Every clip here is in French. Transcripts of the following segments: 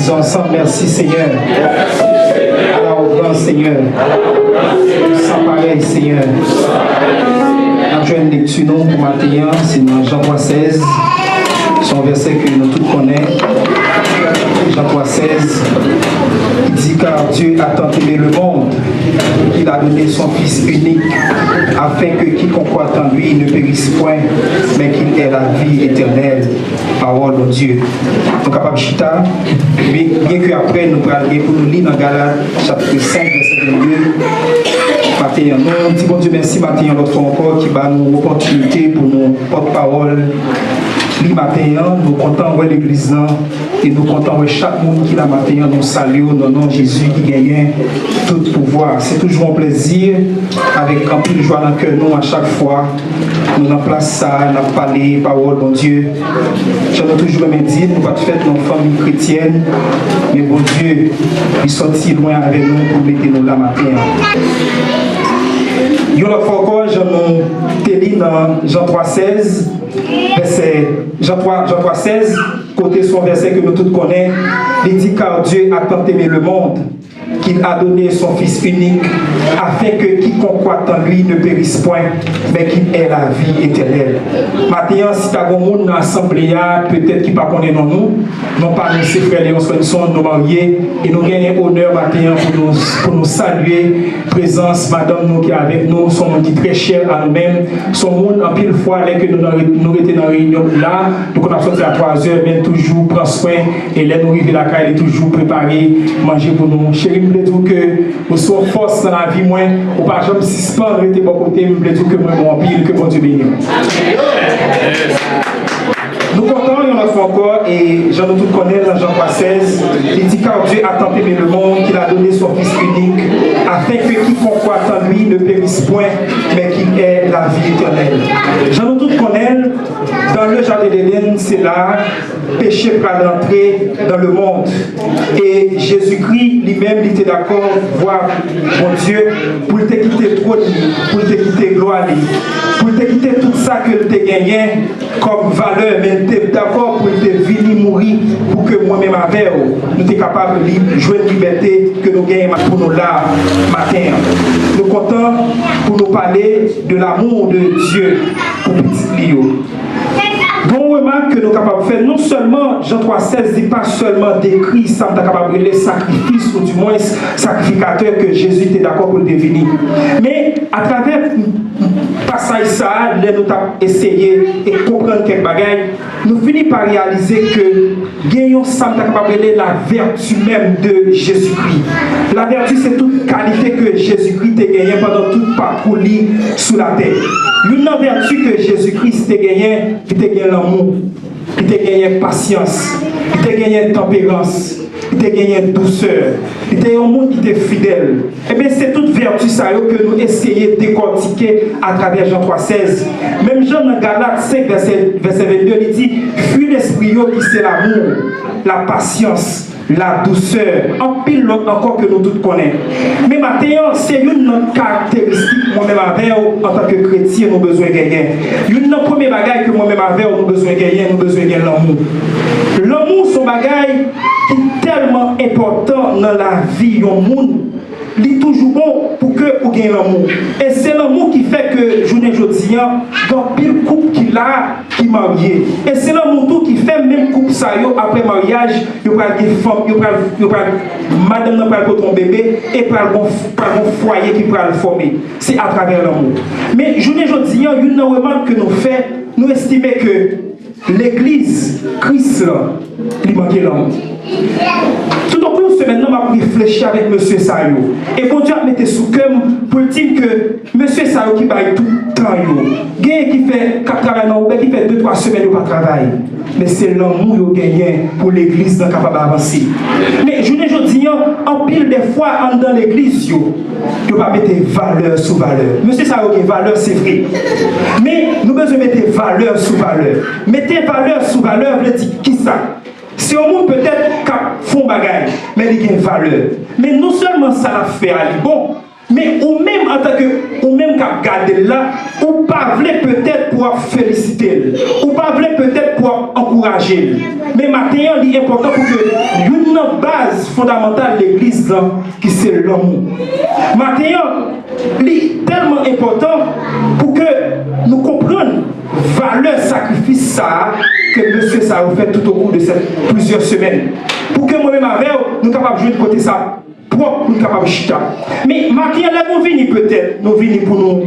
disons ensemble, merci Seigneur. À la grande Seigneur. Sans pareil Seigneur. Nous avons une lecture pour matin, c'est dans Jean 3,16. Son verset que nous tous connaissons. Jean 3,16. Il dit car Dieu a tant aimé le monde qu'il a donné son Fils unique afin que quiconque croit en lui ne périsse point mais qu'il ait la vie éternelle. Parole de Dieu. Nous sommes capables de chita, bien qu'après nous parlions pour nous lire dans Galates chapitre 5 verset 22. Matin, nous disons bon Dieu merci matin l'autre fois encore qui va nous opportunité pour nos porte-parole. Le matin, nous comptons l'église et nous comptons chaque monde qui la matin nous salue au nom de Jésus qui gagne tout pouvoir. C'est toujours un plaisir avec un peu de joie dans le cœur nous à chaque fois. Nous en place ça, nous parlé parole de Dieu. J'en ai toujours me dire, nous ne pas faire nos familles chrétiennes, mais bon Dieu, il sortit loin avec nous pour mettre nous la matin. Il y a une fois encore, je lis dans Jean 3,16, verset Jean 3,16, côté son verset que nous tous connaissons, il dit car Dieu a tant aimé le monde qu'il a donné son Fils unique afin que quiconque croit en lui ne périsse point, mais qu'il ait la vie éternelle. Maintenant, si tu as un monde dans l'assemblée, peut-être qu'il ne pas connaît nous, non pas nous, ses frères Léon Swenson, nos mariés, et nous gagnons honneur maintenant pour nous saluer, présence, madame nous qui est avec nous, son monde qui est très cher à nous-mêmes, son monde en pile fois, dès que nous étions dans la réunion là, donc on a sorti à 3 heures, mais toujours prend soin, et là nous arrivons à la caille, elle est toujours préparée, manger pour nous. Chérie, je veux dire que vous soyez force dans la vie, moi, ou pas jamais suspendre, rester bon côté, je veux dire que moi, mon pile, que bon Dieu bénisse. Nous comptons, il y en a encore, et j'en ai tout connaît dans Jean 3,16. Il dit car Dieu a tant aimé le monde qu'il a donné son Fils unique, afin que quiconque croit en lui ne périsse point, mais qu'il ait la vie éternelle. J'en ai tout connaît, dans le jardin d'Éden, c'est là, péché pour l'entrée dans le monde. Et Jésus-Christ lui-même, il était d'accord, voir mon Dieu, pour te quitter trop, pour te quitter gloire, pour te quitter tout ça que tu as gagné comme valeur, mais tu es d'accord pour te venir mourir pour que moi-même avec nous sommes capables de jouer de liberté que nous gagnons pour nous là matin. Nous comptons pour nous parler de l'amour de Dieu pour petit Lio. Bon remarque que nous sommes capables de faire, non seulement Jean 3,16 dit pas seulement décrit ça, nous sommes capables de les sacrifices, ou du moins sacrificateur que Jésus était d'accord pour le devenir. Mais à travers passage ça, nous avons essayé de comprendre quelques bagages, nous finissons par réaliser que gagnons ça, nous sommes capables de la vertu même de Jésus-Christ. La vertu, c'est toute qualité que Jésus-Christ a gagnée pendant tout parcours sous la terre. Une vertu que Jésus-Christ a gagnée, il a gagné l'amour, il a gagné patience, il a gagné tempérance, il a gagné douceur, il a un monde qui était fidèle. Et bien c'est toute vertu ça que nous essayons de décortiquer à travers Jean 3,16. Même Jean dans Galates 5, verset 22, il dit fuis l'esprit qui c'est l'amour, la patience, la douceur, en pile l'autre encore que nous tous connaissons. Mais maintenant, c'est une caractéristique moi-même avec en tant que chrétien, nous avons besoin de gagner. Une première bagaille que moi-même avec nous avons besoin de gagner, nous avons besoin de gagner l'amour. L'amour, c'est un bagaille qui est tellement important dans la vie du monde. Il est toujours bon pour que vous gagnez l'amour. Et c'est l'amour qui fait que, je ne dis pas, dans pile couple qu'il a, qui est marié. Et c'est l'amour qui fait même couple ça, après mariage, il y a des femmes, madame n'a pas pour ton bébé, et par bon foyer qui peut le former. C'est à travers l'amour. Mais je ne dis pas, une remarque que nous faisons, nous estimons que l'église, Christ, il manque l'amour. Tout au plus, maintenant, je vais réfléchir avec M. Sayo. Et bon Dieu, mettez sous cœur pour dire que M. Sayo qui baille tout le temps, il y a qui fait 4 travail, qui fait 2-3 semaines de pas travail. Mais c'est l'amour qu'il gagné pour l'église dans capable d'avancer. Mais je ne dis pas, en pile des fois, dans l'église, il va mettre valeur sous valeur. Monsieur Sayo, valeur, c'est vrai. Mais nous devons mettre valeur sous valeur. Mettez valeur sous valeur, vous dites qui ça? Si au monde peut-être qu'ils font bagaille, mais il y a une valeur. Mais non seulement ça l'a fait aller bon, mais ou même en tant que, ou même qu'à garder là, ou pas voulez peut-être pour féliciter, ou pas voulez peut-être pour encourager. Mais maintenant, il est important pour que une l'autre base fondamentale de l'Église, qui c'est l'amour. Maintenant, c'est tellement important pour que nous comprenions valeur sacrifice ça que monsieur ça a fait tout au cours de ces plusieurs semaines. Pour que moi-même avec nous capables de jouer de côté ça. Propre, nous capables de chita. Mais maintenant, là, nous venons peut-être, nous venons pour nous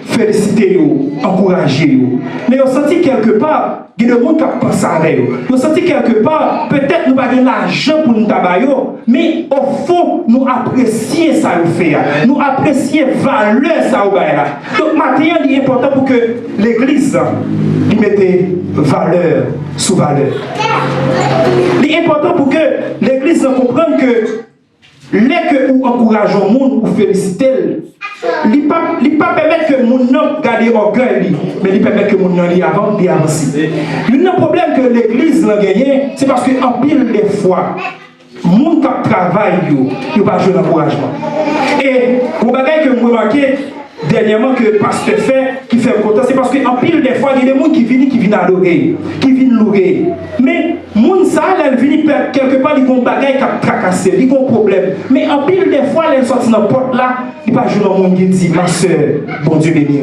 féliciter, encourager. Mais on sentit quelque part, il y a des gens qui pensent à eux. On sentit quelque part, peut-être nous n'avons pas l'argent pour nous tabailler, mais au fond, nous apprécions ça nous fait. Nous apprécions la valeur ça nous fait. Donc maintenant, il est important pour que l'Église mette valeur sous valeur. Il est important pour que l'Église comprenne que les que vous encouragez le monde ou félicitez, il ne pas permettre que mon homme garde orgueil, mais il permet que mon homme avance. Le problème que l'Église a gagné, c'est parce qu'en pile des fois, le monde qui travaille, il va jouer l'encouragement. Et vous voyez que vous remarquez dernièrement que le pasteur fait, qui fait content, c'est parce qu'en pile des fois, il y a des gens qui viennent à l'oreille, qui viennent louer. Mais les gens, ils viennent quelque part, ils ont des bagages qui tracassé, ils ont des problèmes. Mais en pile des fois, ils sortent dans la porte là, ils ne pas jouer dans le monde qui dit, ma soeur, bon Dieu béni.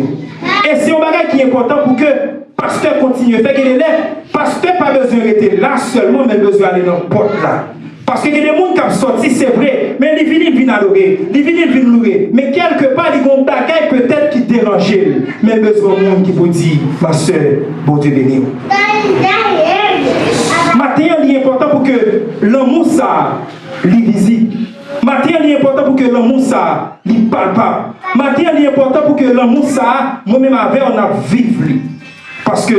Et c'est un bagage qui est important pour que le pasteur continue. Fait que le pasteur n'a pas besoin d'être là seulement, mais besoin d'aller dans la porte là. Parce qu'il y a des gens qui sont sortis, c'est vrai, mais ils viennent à l'oreille, ils viennent louer. Mais quelque part, ils ont des bagages peut-être qui dérangent, mais besoin de monde qui vous dit, ma soeur, bon Dieu béni. Maintenant, il est important pour que l'amour ça, lui visible. Maintenant, il est important pour que l'amour ça, lui palpable. Maintenant, il est important pour que l'amour ça, moi-même avec, on a vivre. Parce que,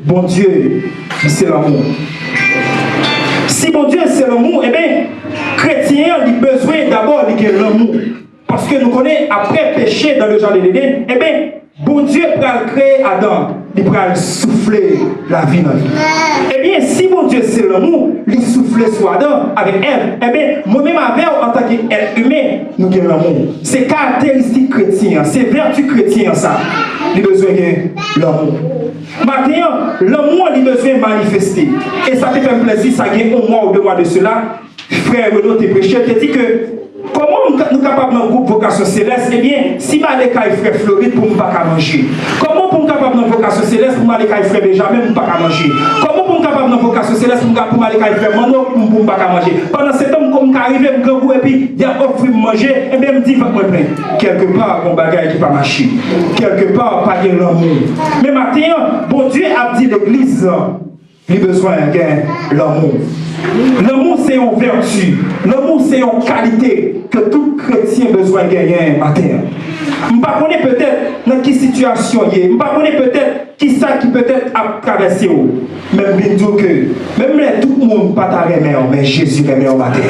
bon Dieu, c'est l'amour. Si bon Dieu c'est l'amour, eh bien, chrétien, il a besoin d'abord de l'amour. Parce que nous connaissons, après péché dans le jardin d'Éden, eh bien, bon Dieu peut créer Adam, il peut souffler la vie dans lui. Eh bien, si bon Dieu c'est l'amour, il souffle sur Adam avec Ève, eh bien, moi-même avec en tant qu'être humain, nous avons l'amour. C'est caractéristique chrétien, c'est vertu chrétien ça. Il a besoin de l'amour. Maintenant, l'amour a besoin de manifester. Et ça te fait plaisir, ça gagne un mois ou 2 mois de cela. Frère Renaud, tes prêcheurs, te dit que comment nous sommes capables dans le groupe Vocation Céleste? Eh bien, si je vais aller frère Floride pour ne pas manger. Comment pour nous capable dans Vocation Céleste pour aller frère Benjamin pour ne pas manger? Comment pour nous capable dans Vocation Céleste pour aller frère Mano pour ne pas manger? Pendant ce temps, comme j'arrive, je et puis il y a offert manger, et bien, je me dis, quelque part, mon bagage qui ne pas marcher. Quelque part, pas de l'amour. Mais maintenant, bon Dieu a dit l'église, il a besoin de l'amour. L'amour, c'est une vertu. L'amour, c'est une qualité que tout chrétien a besoin de gagner matin. Je ne connais pas peut-être dans quelle situation il est. Je ne connais peut-être qui ça qui peut-être a traversé. Même bien sûr que, même tout le monde ne pas remet, mais Jésus remet au matin.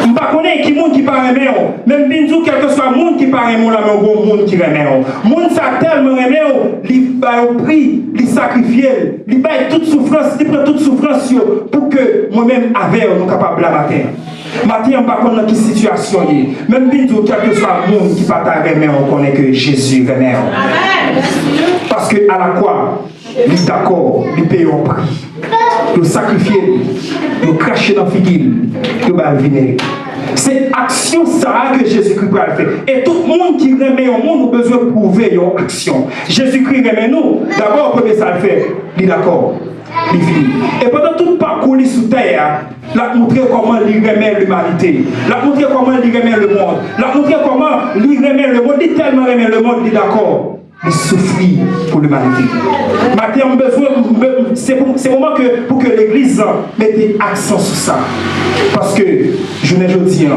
Je ne connais qui monde qui pas remet. Même bien sûr, quel que soit le monde qui pas remet, mais un gros monde qui remet. Le monde ça tellement remet, il va au prix, il sacrifie, il va toute souffrance, il prend toute souffrance pour que moi-même avec nous capables la matin. Matin, on ne sait pas dans quelle situation il est. Même bien sûr, quel que soit le monde qui pas remet, on connaît que Jésus remet. Parce qu'à la croix, il est d'accord, il paye un prix. Il sacrifie, il crache dans la figure, il va venir. C'est action ça que Jésus-Christ va faire. Et tout le monde qui remet au monde a besoin de prouver une action. Jésus-Christ remet nous. D'abord, premier ça le fait. Il est d'accord. Il finit. Et pendant tout le parcours sous terre, il a montré comment il remet l'humanité. Il a montré comment il remet le monde. Il a montré comment il remet le monde. Il tellement remet le monde, il est d'accord. Il souffre pour l'humanité. Maintenant, c'est le moment pour que l'Église mette accent sur ça. Parce que, je ne dis pas,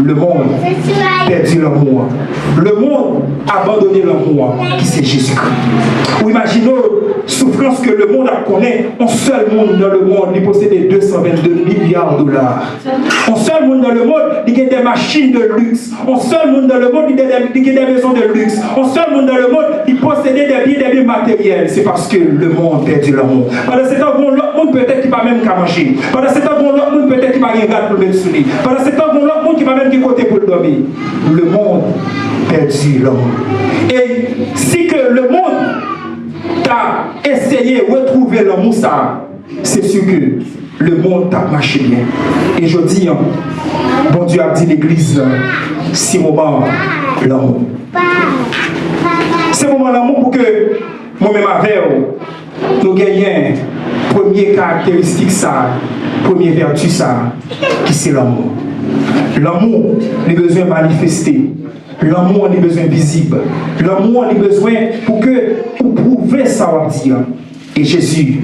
le monde perdu l'amour. Le monde a abandonné l'amour, qui c'est Jésus-Christ. Ou imaginez souffrance que le monde a connaît. Un seul monde dans le monde, il possédait 222 milliards de dollars. Un seul monde dans le monde, il y a des machines de luxe. Un seul monde dans le monde, il y a des maisons de luxe. Un seul monde dans le monde, il possédait des biens matériels. C'est parce que le monde perdu l'amour. Pendant ce temps, l'autre monde peut-être qui va même qu'à manger. Pendant ce temps, l'autre monde peut-être qui va rien pour le mettre sous lui. Pendant ce temps, l'autre monde qui va même qui côté pour le dormir. Le monde perdu l'amour. Et si que le monde t'a essayé de retrouver l'amour, ça, c'est sûr que le monde monde t'a marché bien. Et je dis, bon Dieu a dit l'église, c'est moment l'amour. C'est moment l'amour pour que moi-même avec nous gagnions première caractéristique ça, première vertu ça, qui c'est l'amour. L'amour, les besoins manifestés. L'amour, les besoins visibles. L'amour, les besoins pour prouver ça, on va dire. Et Jésus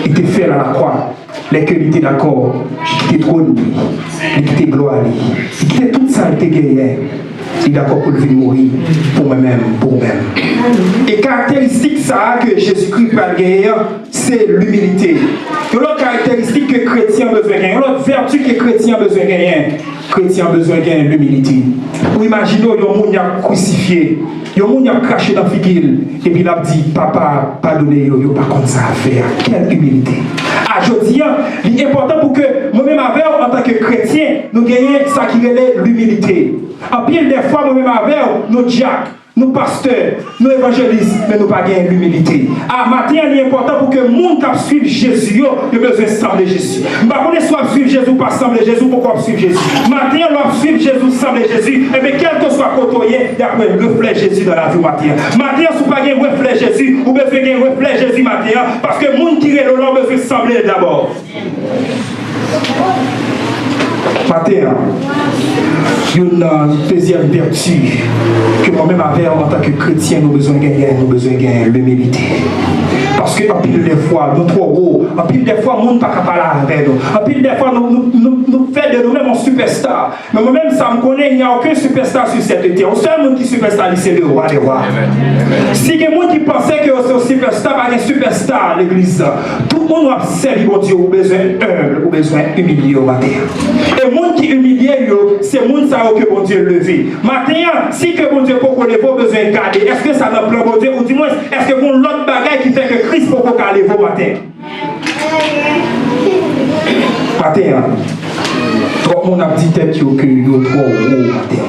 était fait à la croix. Les que il était d'accord, il était trône, il était gloire, il était tout ça, il était gagné. Il est d'accord pour le venir mourir pour moi-même, pour moi-même. Et caractéristique ça que Jésus-Christ peut gagner, c'est l'humilité. Et l'autre caractéristique que chrétien a besoin de gagner, l'autre vertu que chrétien a besoin de gagner, chrétien a besoin de gagner l'humilité. Vous imaginez, il y a un monde qui a crucifié, il y a un monde qui a craché dans la figure, et puis il a dit, papa, pardonnez, il n'y a pas comme ça à faire. Quelle humilité. Ah, je dis, il est important pour que moi-même, en tant que chrétien, nous gagnions ça qui est l'humilité. En pile des fois, nous-mêmes avec nos diacres, nos pasteurs, nos évangélistes, mais nous pas gagner l'humilité. Ah, maintenant, il est important pour que le monde qui suive Jésus, il a besoin de sembler Jésus. Je ne sais pas soit suivre Jésus ou pas sembler Jésus, pourquoi suivre Jésus. Maintenant, on doit suivre Jésus, sembler Jésus, et bien, quel que soit côtoyé, il y a un reflet Jésus dans la vie maintenant. Maintenant, si vous pas un reflet Jésus, vous besoin d'un reflet Jésus maintenant, parce que le monde qui est là, a besoin de sembler d'abord. Matin, une deuxième vertu que moi-même avec en tant que chrétien, nous besoin de gagner l'humilité. Parce que en pile des fois, nous trop gros, en pile des fois, le monde ne peut pas parler avec nous. En pile des fois, nous faisons de nous-mêmes un superstar. Mais moi-même, ça me connaît, il n'y a aucun superstar sur cette terre. Le seul monde qui est superstar, c'est le roi des rois. Si il y a des gens qui pensaient que c'est un superstar, pas un superstar à l'église, tout le monde a servi mon Dieu, au besoin humble, au besoin humilié au matin. Et le monde qui humilie, c'est le monde que bon Dieu levé. Maintenant, si que bon Dieu peut lever, besoin de garder, est-ce que ça n'a pas bon Dieu, ou du moins, est-ce que vous l'autre bagaille qui fait que Christ peut pas lever au matin? Matin, trop le monde a dit tête que vous trop haut matin.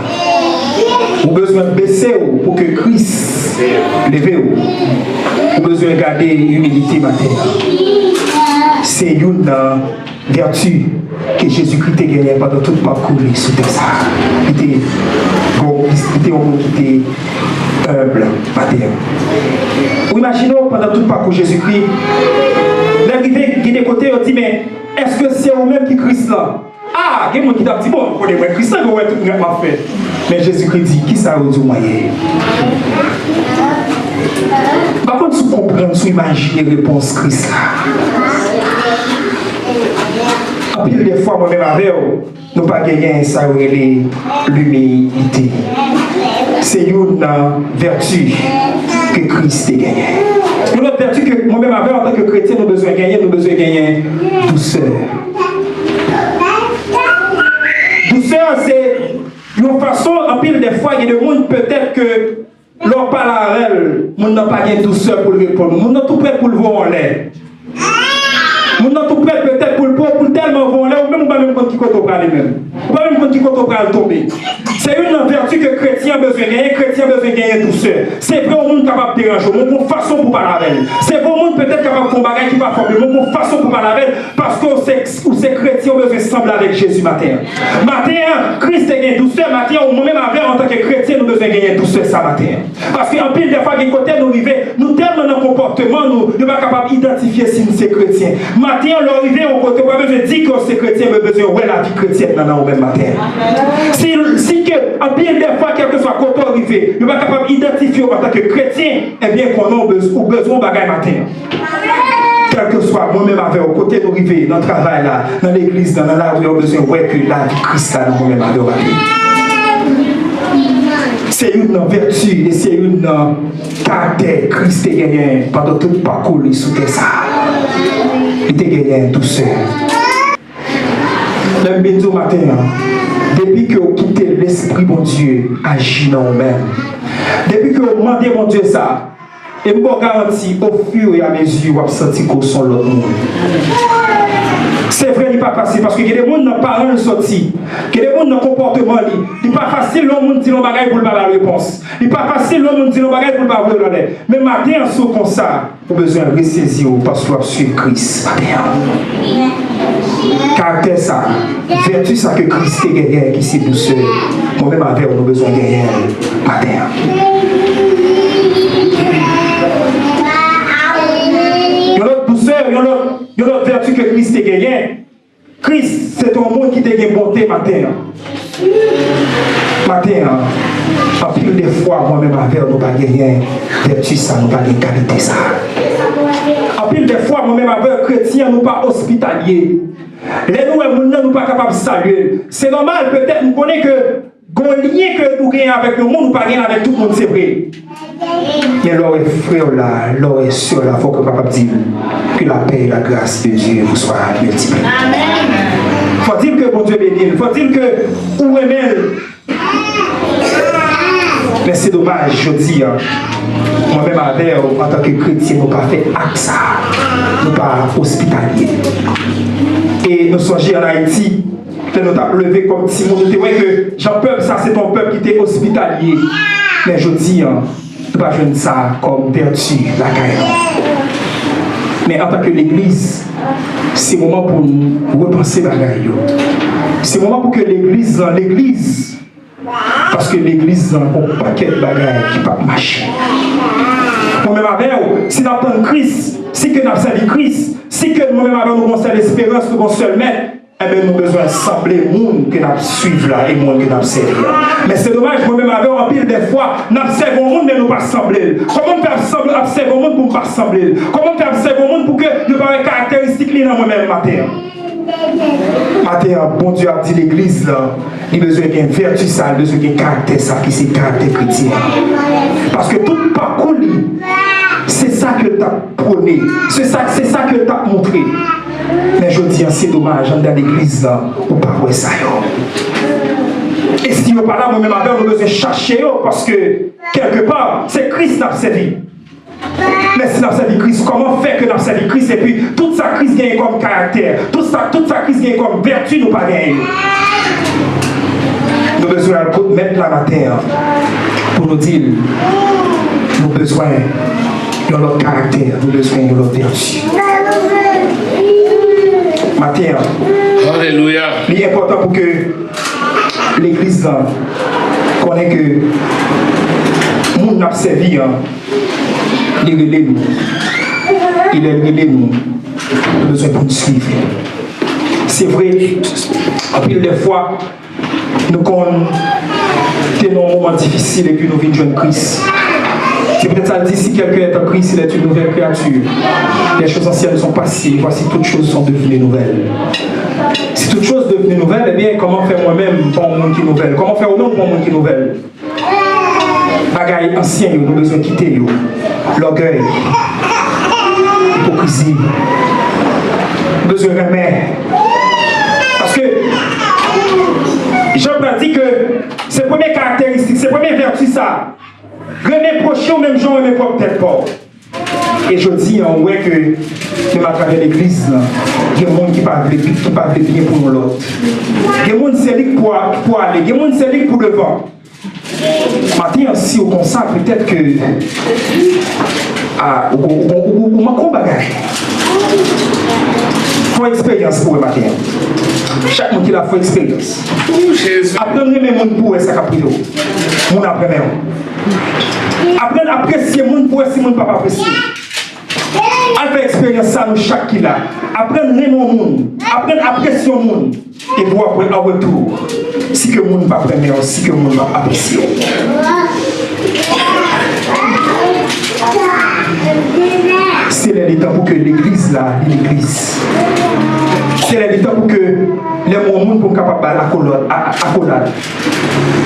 Vous avez besoin de baisser pour que Christ lève. Vous avez besoin de garder l'humilité matin. C'est une vertu que Jésus-Christ a gagné pendant tout le parcours sur terre. Il était un monde qui était humble matin. Vous imaginez pendant tout le parcours Jésus-Christ, l'arrivée qui est de côté, on dit mais est-ce que c'est vous-même qui Christ là? Ah, il y a des gens qui ont dit bon, on connaît Christ là, on va tout faire. Mais Jésus-Christ dit qui ça vous dit moyen? Par contre, si vous comprenez, si vous imaginez la réponse Christ là. En pile des fois, moi-même avec nous pas gagné ça, l'humilité. C'est une vertu que Christ a gagné. Une autre vertu que moi-même avec en tant que chrétien, nous avons besoin de gagner, douceur. Douceur, c'est une façon, en pile des fois, il y a des gens peut-être que l'on parle à elle, nous n'avons pas de douceur pour le répondre. Nous n'avons tout prêt pour le voir en l'air. Nous n'avons tout prêt peut-être pour tellement voir en l'air, ou même pas même quand il compte au bras lui-même. Pas même quand il compte au bras tomber. C'est une vertu que chrétien besoin de gagner, chrétien besoin de gagner douceur. C'est vrai au monde capable de déranger, mon une façon pour parler avec elle. C'est vrai au monde peut-être capable de faire un bagage qui va former, mon une façon pour parler avec elle, parce que c'est chrétien besoin de sembler avec Jésus matin. Matin, Christ a gagné douceur, matin, ou moi-même avec en tant que chrétien, nous besoin de gagner douceur ça matin. Parce qu'en pile des fois, des côtés nous arrivons, nous tellement dans le comportement, nous ne sommes pas capables d'identifier si nous sommes chrétiens. Matin, on arrive au côté, on besoin de dire que c'est chrétien, mais besoin de la vie chrétienne dans le même matin. Si que, en pile des fois, quel que soit le côté arrivé, nous ne sommes pas capables d'identifier en tant que chrétien, eh bien qu'on a besoin de bagaille matin. Quel que soit moi-même avec au côté nous arriver dans le travail là, dans l'église, dans la rue, on a besoin de voir que la vie Christ là, nous même avec. C'est une vertu et c'est une caractère Christ a gagné pendant tout le parcours sous ça. Il a gagné douceur. Le béni au matin, depuis que vous quittez l'esprit bon Dieu, agit dans vous-même. Depuis que vous demandez mon Dieu ça, et je vous garantis, au fur et à mesure, vous avez senti qu'on sont l'autre monde. C'est vrai, il n'est pas facile parce qu'il y a des gens qui n'ont pas rien sorti. Il y a des gens qui n'ont pas comportement. Il n'est pas facile, l'homme dit nos bagages pour le la réponse. Il n'est pas facile, l'homme dit nos bagages pour le pas le l'air. Mais matin, en saut comme ça, vous avez besoin de ressaisir parce que vous suivez Christ. Matin. caractère ça, vertu ça que Christ est gagné, qui c'est douceur. Moi-même avec nous besoin de gagner matin. Il y a notre douceur, il y a notre vertu que Christ est gagné. Christ, c'est ton monde qui te gagne bonté matin. Matin, en pile des fois, moi-même avec nous pas gagner vertu ça, nous pas gagner qualité ça. En pile des fois, moi-même avec chrétien, nous pas hospitalier. Les nous ne pas capables de saluer. C'est normal, peut-être, nous connaissons que le lien que nous gagnons avec le monde, nous pas gagner avec tout le monde, c'est vrai. Mais l'or est frère là, l'or est sûr là, il faut que papa dise que la paix et la grâce de Dieu vous soient multipliées. Amen. Faut-il que bon Dieu bénisse, faut-il que où est elle? Mais c'est dommage, je dis, moi-même avec, en tant que chrétien, nous pas fait acte ça, nous pas hospitalier. Et nous sommes en Haïti, nous avons levé comme Simon, nous avons que Jean-Peuple, ça c'est ton peuple qui était hospitalier. Mais je dis, nous ne pas jouer ça comme vertu, la carrière. Mais en tant que l'Église, c'est le moment pour nous repenser la carrière. C'est le moment pour que l'Église, parce que l'Église a un paquet de bagages qui ne peuvent pas marcher. Moi-même avec vous, si nous avons Christ, si nous avons servi Christ, si nous-mêmes avons nous avons l'espérance, nous avons seul maître, eh bien, nous avons besoin d'assembler les gens que nous suivons là et les gens que nous servons. Mais c'est dommage, moi-même avec en pile des fois, nous observons les gens, mais nous ne pas assembler. Comment on peut observer les gens pour ne pas assembler? Comment on peut observer les gens pour que nous ayons des caractéristiques dans moi-même matin? Matin, bon Dieu a dit l'église là, il a besoin d'une vertu, ça, il a besoin d'un caractère, ça, qui c'est caractère chrétien. Parce que tout parcours, c'est ça que tu as prôné, c'est ça que tu as montré. Mais je dis, c'est dommage, dans l'église là, ou pas ouais ça. Et si vous pas là, moi-même, on a besoin de chercher, parce que quelque part, c'est Christ qui a servi. Mais si nous avons servi Christ, comment faire que nous avons servi Christ et puis toute sa crise gagne comme caractère, toute sa crise gagne comme vertu, nous pas gagner. Nous avons besoin de mettre la matière pour nous dire, nous avons besoin de notre caractère, nous avons besoin de notre vertu. Matière. Alléluia. Il est important pour que l'église connaisse que nous avons servi. Il est relais nous. Il est relais nous. Nous avons besoin de nous suivre. C'est vrai, en pile des fois, nous tenons un moment difficile et puis nous venons joindre Christ. C'est peut-être ça dit, si quelqu'un est en Christ, il est une nouvelle créature. Les choses anciennes sont passées, voici toutes choses sont devenues nouvelles. Si toutes choses sont devenues nouvelles, eh bien, comment faire moi-même pour un monde qui est nouvelle? Comment faire au-même pour un monde qui est nouvelle? Bagaille ancien, nous avons besoin de quitter l'orgueil, l'hypocrisie, besoin de remède. Parce que Jean dit que ses premières caractéristiques, ses premières vertus, ça, remet prochain au même genre, remet pas peut-être pas. Et je dis, on voit que même à travers l'église, il y a des gens qui ne parlent pas bien pour l'autre. Il y a des gens qui sont pour aller, il y a des gens qui sont pour devant. Maintenant, si on consacre peut-être que on m'a combattu. Il faut expérience pour le matin. Chaque monde qui a fait expérience. Apprendre les gens pour ça capri. Mon apprendre. Apprendre à apprécier les gens pour si mon pas apprécier. Avec expérience ça nous chaque qui là. Apprendre les gens, apprendre à apprécier les gens. Et pour après en retour, si que le monde va prendre, si que le monde va apprécier. C'est le temps pour que l'église là, l'église. C'est le temps pour que les monde pour capable accolade.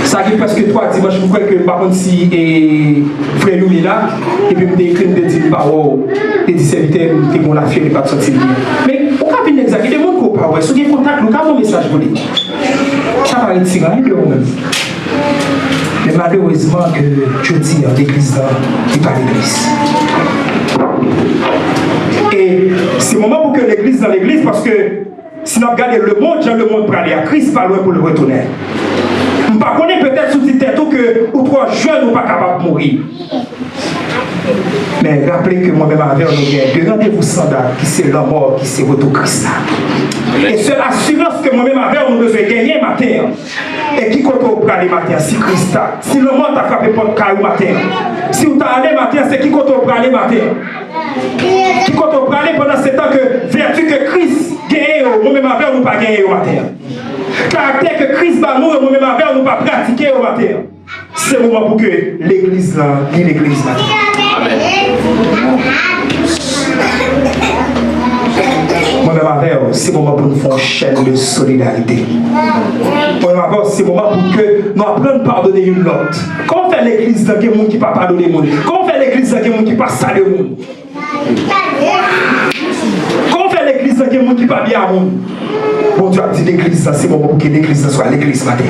Ça arrive parce que 3 dimanches, je crois que par contre si frère Louis là, et puis me écrit me dit bah wow, et dit serviteur qui vont la fière et pas sortir bien. Mais on va venir exact, il y a des gens qui pas ouais, si vous avez contact, nous avons un message pour lui. Ça va être tiré de vous-même. Mais malheureusement que je dis l'église là, n'est pas l'église. Et c'est le moment pour que l'église dans l'église, parce que si nous regardons le monde, le monde pour aller à Christ, pas loin pour le retourner. Je ne connais peut-être sous tête que ou 3 jeunes ou pas capables de mourir. Mais rappelez que moi-même avec nous avons deux rendez-vous standards qui c'est la mort, qui c'est retour Christ. Et c'est l'assurance que moi-même avec nous besoin de gagner matin. Et qui compte au aller matin, si Christ a. Si le monde a frappé pour le carreau matin. Si vous allé matin, c'est qui compte au aller matin. Qui compte au aller pendant ce temps que vertu que Christ gagne, moi-même avec nous pas gagner au matin. Caractère que Christ va nous, moi-même avec nous pas pratiquer au matin. C'est le moment pour que l'église là, l'église là. Moi-même avec c'est le moment pour nous faire une chaîne de solidarité. Moi-même avec c'est le moment pour que nous apprenions à pardonner une l'autre. Comment faire l'église là, qu'il y a des gens qui ne peuvent pas pardonner les gens? Comment faire l'église là, qu'il y a des gens qui ne peuvent pas saluer les gens? Comment faire l'église là, qu'il y a des gens qui ne peuvent pas bien à monde? Bon Dieu a dit l'église là, c'est le moment pour que l'église là soit l'église matin.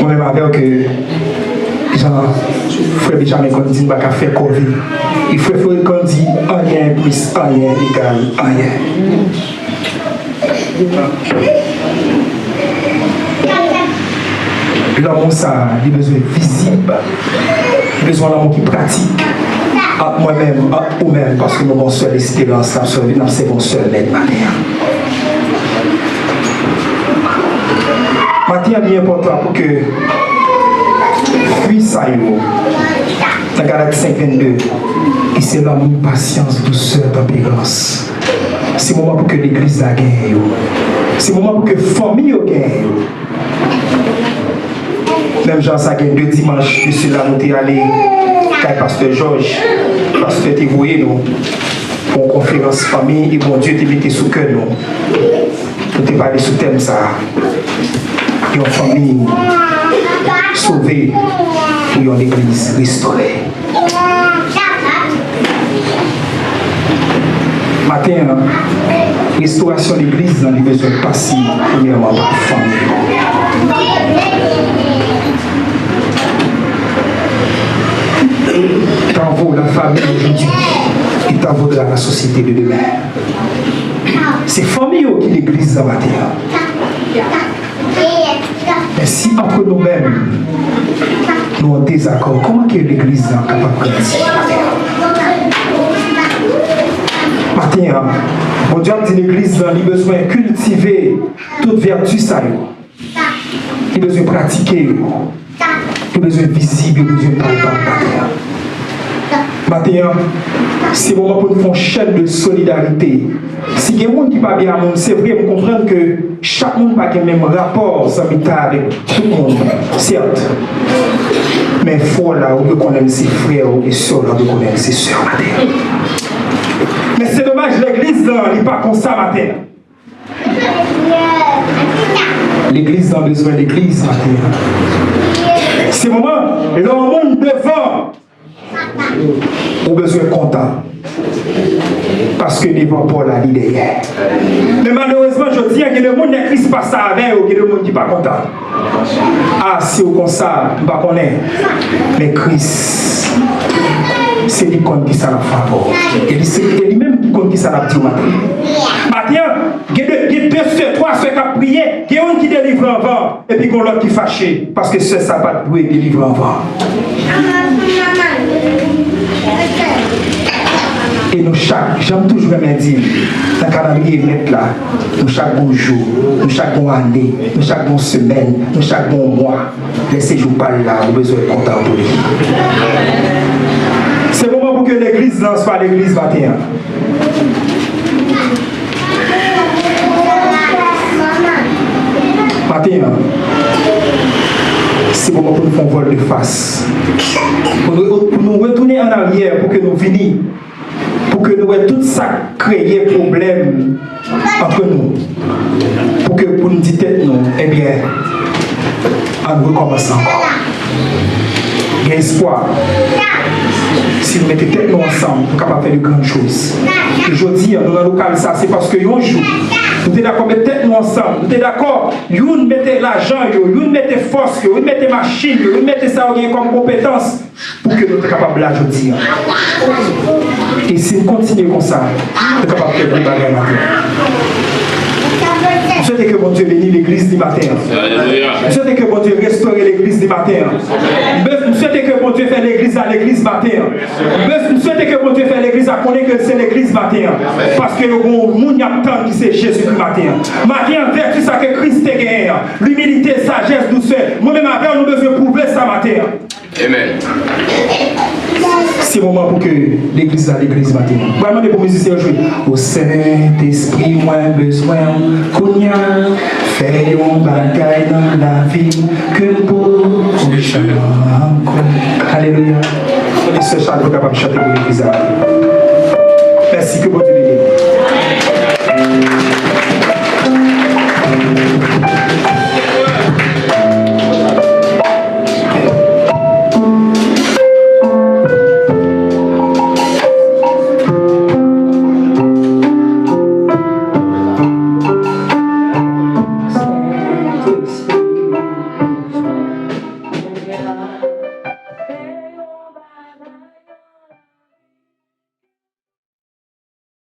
Moi-même avec que genre frère Benjamin quand dit pas qu'à faire Covid, il faut qu'on dit rien plus rien égal rien. L'amour ça, il a besoin visible, il a besoin d'amour qui pratique. À moi-même, à vous-même, parce que nous avons seule espérance, nous avons seule l'aide manière. Maintenant, il est important pour que puis ça dans Galates 5:22, et c'est l'amour, patience, douceur, tempérance. C'est le moment pour que l'église a gagné. C'est le moment pour que la famille a gagné. Même Jean, ça a gagné 2 dimanches, je suis là, nous sommes allés avec Pasteur Georges, Pasteur Tévoué, nous, pour une conférence famille, et bon Dieu t'a mis sous cœur, nous. Nous t'es parlé sous thème ça. Une famille sauvée pour une église restaurée. Matin, restauration de l'église dans les besoins passifs, premièrement par la famille. T'en vaut la famille aujourd'hui et t'en vaudra la société de demain. C'est famille qui l'église dans matin. Mais si entre nous-mêmes, nous sommes en désaccord, comment est l'église est capable de grandir? Matin, mon Dieu dit l'église a besoin de cultiver toute vertu. Il a besoin de pratiquer. Il a besoin de visible, il a besoin de palpable. Matin, c'est le moment pour nous faire une chaîne de solidarité. Si il y a des gens qui ne sont pas bien, c'est vrai, vous comprenez que chaque monde n'a pas le même rapport avec tout le monde, certes. Mais il faut là où on aime ses frères et sœurs, là où on aime ses sœurs. Mais c'est dommage, l'église n'est pas comme ça, matin. L'église a besoin d'église, matin. C'est le moment, le monde devant. On a besoin de content. Parce que devant Paul a dit derrière. Mais malheureusement, je dis que le monde n'est Christ pas ça avec ou que le monde qui n'est pas content. Ah, si on comme ça, je ne sais pas. Mais Christ, c'est lui qui ça la frappe. Et c'est lui-même qui ça la dit matin. Matin, il y a 2 soeurs, 3 soeurs qui ont prié, il y a un qui délivre en vent, et puis il y a l'autre qui est fâché, parce que ce sabbat doit délivrer en vent. Et nous chaque, j'aime toujours me dire, dans le calendrier net là, nous chaque bon jour, nous chaque bonne année, nous chaque bonne semaine, nous chaque bon mois, les séjours par là, nous avons besoin de content pour lui. C'est le moment pour que l'église lance pas l'église 21. Matin, c'est le moment pour nous faire un vol de face. Pour nous retourner en arrière, pour que nous venions. Pour que nous ayons tout ça créé problème entre nous. Pour que pour nous dire nous, eh bien, on recommence encore. Il y a espoir. Si nous mettons tête nous ensemble, nous sommes capables de faire de grandes choses. Et je dis, dans le local, ça, c'est parce que un jour, nous sommes d'accord de mettre tête nous ensemble. Nous sommes d'accord, nous mettons l'argent, nous mettons force, nous mettons machine, nous mettons ça comme compétence pour que nous soyons capables là, je dis. Et si nous continuons comme ça, nous sommes capables de faire des bagages. souhaite que mon Dieu bénisse l'église du matin. Je souhaite que mon Dieu restaure l'église du matin. Je souhaite que mon Dieu fait l'église à l'église matin. Je souhaite que mon Dieu fait l'église à connaître que c'est l'église matin. Parce que le monde y a tant qui c'est Jésus du matin. Matin, vertu ça que Christ est gagné. L'humilité, sagesse, douceur. Moi-même, après, nous devons prouver ça matin. Amen. C'est le moment pour que l'église à l'église matin. Vraiment, des musiciens jouer. Au Saint-Esprit, moi, besoin, qu'on y a fait un bagaille dans la vie que pour encore. Alléluia. Et ce chant est capable de chanter pour l'église à